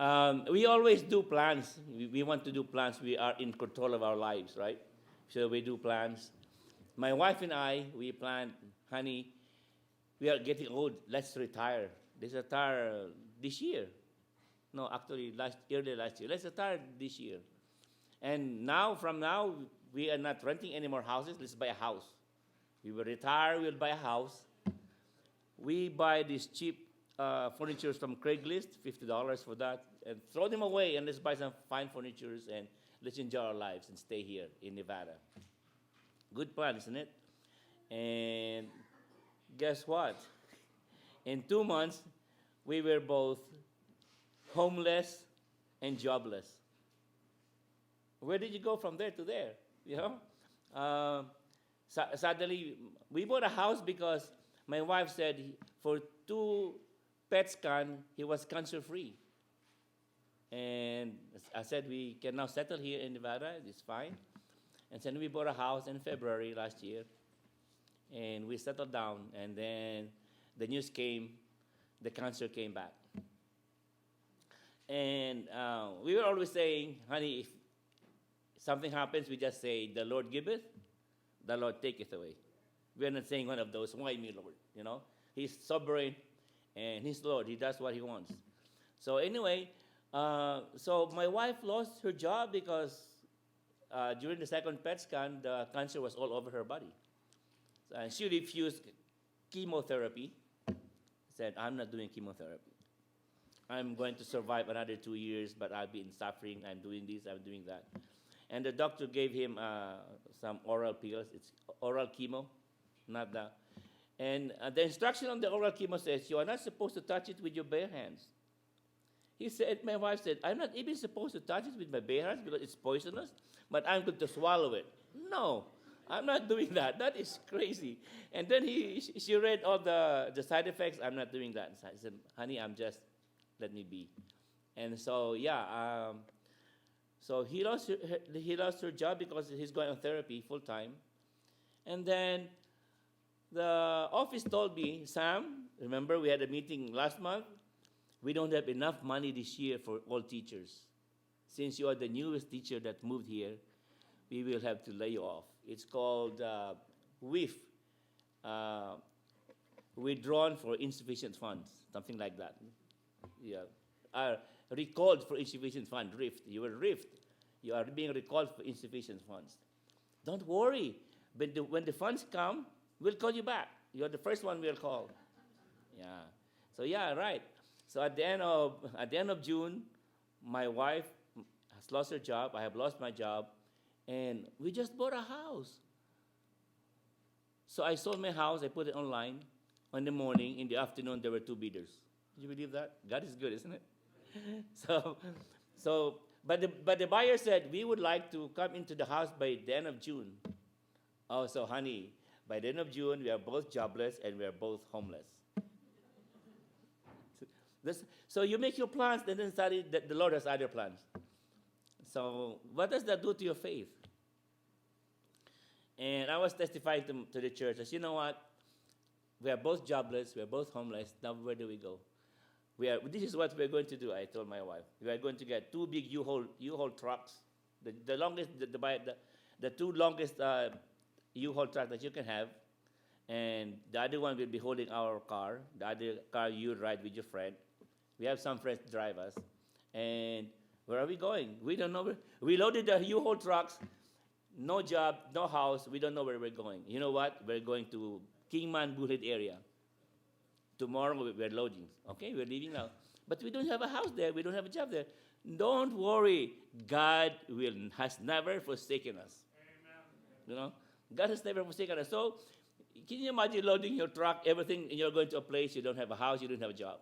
We always do plans. We want to do plans. We are in control of our lives, right? So we do plans. My wife and I, we planned, honey, we are getting old. Let's retire. Let's retire this year. No, actually, early last year. Let's retire this year. And now, from now, we are not renting any more houses. Let's buy a house. We will retire. We'll buy a house. We buy these cheap furnitures from Craigslist, $50 for that, and throw them away, and let's buy some fine furnitures, and let's enjoy our lives and stay here in Nevada. Good plan, isn't it? And guess what? In 2 months, we were both homeless and jobless. Where did you go from there to there? You know? Suddenly, we bought a house because my wife said for 2 PET scan, he was cancer free. And I said, we can now settle here in Nevada, it's fine. And then we bought a house in February last year. And we settled down, and then the news came, the cancer came back. And we were always saying, honey, if something happens, we just say, the Lord giveth, the Lord taketh away. We're not saying one of those, why me, Lord? You know, He's sovereign, and He's Lord. He does what He wants. So anyway, so my wife lost her job because during the second PET scan, the cancer was all over her body. And she refused chemotherapy. Said, I'm not doing chemotherapy. I'm going to survive another 2 years, but I'll be in suffering. I'm doing this, I'm doing that. And the doctor gave him some oral pills. It's oral chemo, not that. And the instruction on the oral chemo says, you are not supposed to touch it with your bare hands. He said, my wife said, I'm not even supposed to touch it with my bare hands because it's poisonous, but I'm going to swallow it. No, I'm not doing that. That is crazy. And then she read all the side effects. I'm not doing that. So I said, honey, let me be. And so, yeah, so he lost her job because he's going on therapy full time. And then the office told me, Sam, remember we had a meeting last month? We don't have enough money this year for all teachers. Since you are the newest teacher that moved here, we will have to lay you off. It's called WIF, withdrawn for insufficient funds, something like that. Yeah, recalled for insufficient funds, RIFT. You were RIFT. You are being recalled for insufficient funds. Don't worry. When the funds come, we'll call you back. You're the first one we'll call. Yeah. So yeah, right. So at the end of June, my wife has lost her job. I have lost my job, and we just bought a house. So I sold my house. I put it online. In the morning, in the afternoon, there were 2 bidders. Did you believe that? God is good, isn't it? But the buyer said we would like to come into the house by the end of June. Oh, so honey, by the end of June, we are both jobless and we are both homeless. So you make your plans, and then suddenly the Lord has other plans. So what does that do to your faith? And I was testifying to the church. I said, you know what? We are both jobless. We are both homeless. Now where do we go? This is what we're going to do, I told my wife. We are going to get 2 big U-Haul trucks. The longest, the 2 longest U-Haul trucks that you can have. And the other one will be holding our car. The other car you ride with your friend. We have some friends to drive us. And where are we going? We don't know. We loaded the U-Haul trucks. No job, no house. We don't know where we're going. You know what? We're going to Kingman, Bullhead area. Tomorrow we're loading. Okay, we're leaving now. But we don't have a house there. We don't have a job there. Don't worry. God has never forsaken us. Amen. You know, God has never forsaken us. So, can you imagine loading your truck, everything, and you're going to a place, you don't have a house, you don't have a job?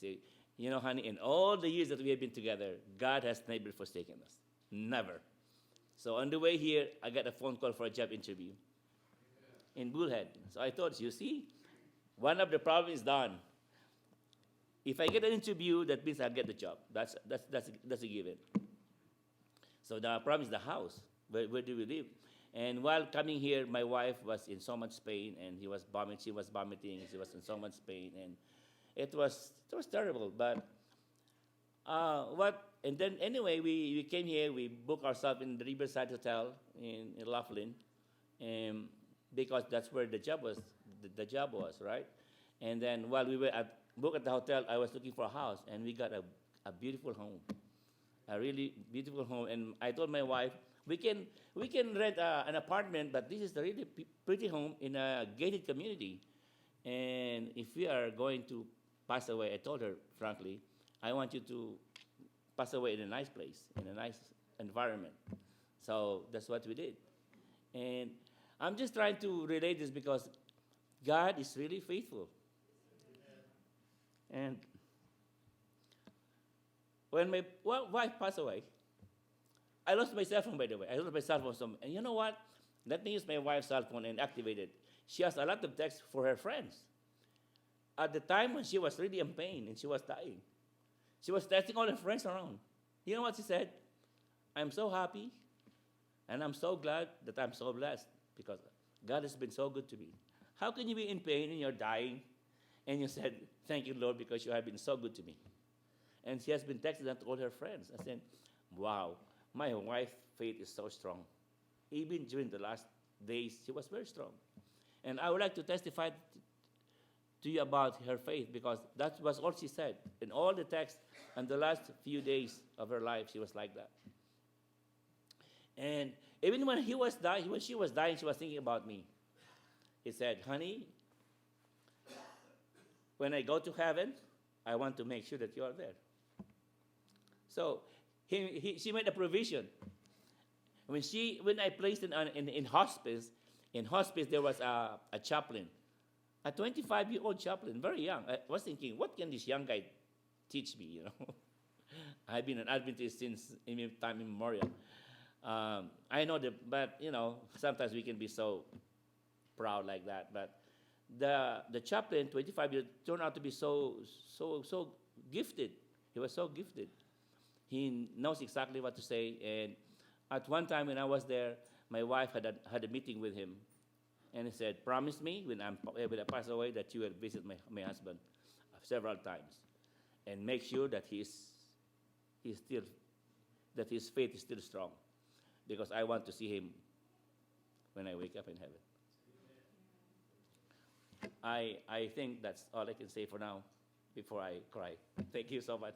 See, you know, honey, in all the years that we have been together, God has never forsaken us. Never. So on the way here, I got a phone call for a job interview in Bullhead. So I thought, you see, one of the problems is done. If I get an interview, that means I'll get the job. That's a given. So the problem is the house. Where do we live? And while coming here, my wife was in so much pain, and she was vomiting, she was in so much pain, and it was terrible. But And then anyway, we came here. We booked ourselves in the Riverside Hotel in Laughlin, because that's where the job was. The job was right. And then while we were booked at the hotel, I was looking for a house, and we got a beautiful home, a really beautiful home. And I told my wife, we can rent an apartment, but this is a really pretty home in a gated community. And if we are going to pass away, I told her frankly, I want you to pass away in a nice place, in a nice environment. So that's what we did. And I'm just trying to relate this because God is really faithful. And when my wife passed away, I lost my cell phone, by the way. I lost my cell phone. And you know what? Let me use my wife's cell phone and activate it. She has a lot of texts for her friends. At the time when she was really in pain and she was dying, she was texting all her friends around. You know what she said? I'm so happy and I'm so glad that I'm so blessed because God has been so good to me. How can you be in pain and you're dying and you said, thank you, Lord, because you have been so good to me? And she has been texting that to all her friends. I said, wow, my wife's faith is so strong. Even during the last days, she was very strong. And I would like to testify to you about her faith because that was all she said. In all the texts and the last few days of her life, she was like that. And even when he was dying, when she was dying, she was thinking about me. He said, honey, when I go to heaven, I want to make sure that you are there. So she made a provision. When I placed in hospice there was a chaplain, a 25-year-old chaplain, very young. I was thinking, what can this young guy teach me? You know, I've been an Adventist since time immemorial. I know that, but you know, sometimes we can be so proud like that. But the chaplain, 25 years, turned out to be so gifted. He was so gifted. He knows exactly what to say. And at one time when I was there, my wife had a meeting with him, and he said, "Promise me when I pass away that you will visit my husband several times, and make sure that he's still that his faith is still strong, because I want to see him when I wake up in heaven." I think that's all I can say for now before I cry. Thank you so much.